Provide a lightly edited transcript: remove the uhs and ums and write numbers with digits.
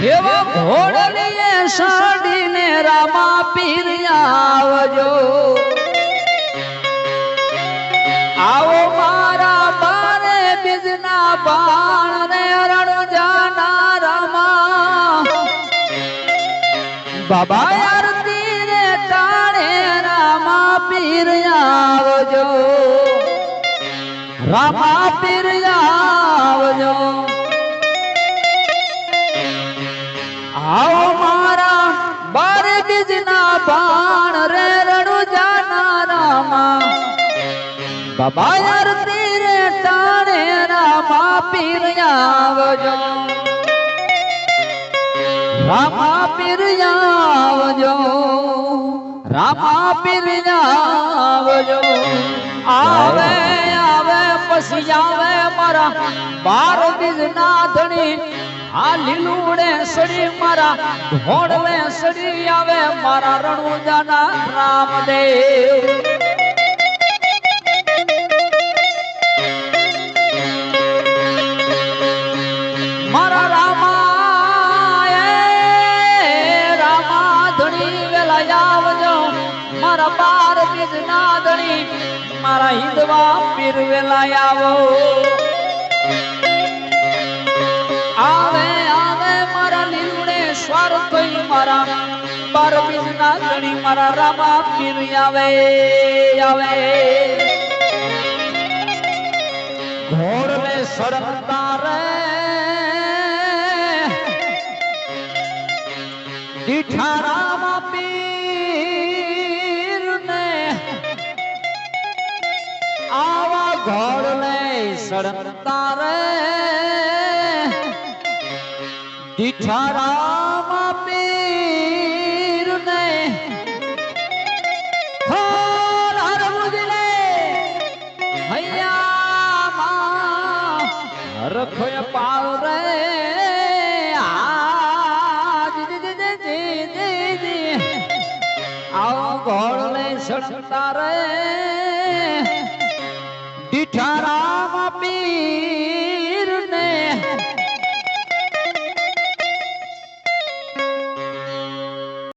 એવા ઘોડલીએ સાડીને રામા પીર આવજો આવો મારા બારે બીજના બાણ ને રણજાના રામા બાબા આરતી રે ટાણે રામા પીર આવજો રામા પીર આવજો આવો મારા બારે બીજના બાણ રે રણજાના રામા બાબા આરતી રે ટાણે રામા પીર આવજો રામા પીર આવજો રામા પીર આવજો આવે આવે પછી આવે મારા બાર બીજના ધણી આ લીલુડે સડી મારા ઘોડલે સડી આવે મારા રણુજાના રામદેવ મારા રામા ધણી વેલા આવજો મારા બાર બીજના ધણી મારા હિંદવા પીર વેલા આવો આવે આવે મારા લીલુડે સ્વાર થઈ મારા બાર બીજના ધણી મારા રામા પીર આવે આવે ઘોડલે સડતા રે દીઠા રામા પીર ને આવા ઘોડલે સડતા રે દીઠા રામા પીર ને હર હર મુજલે હૈયા માં રખોય પાવ રે આવો ઘોડલે સડતા રે દીઠા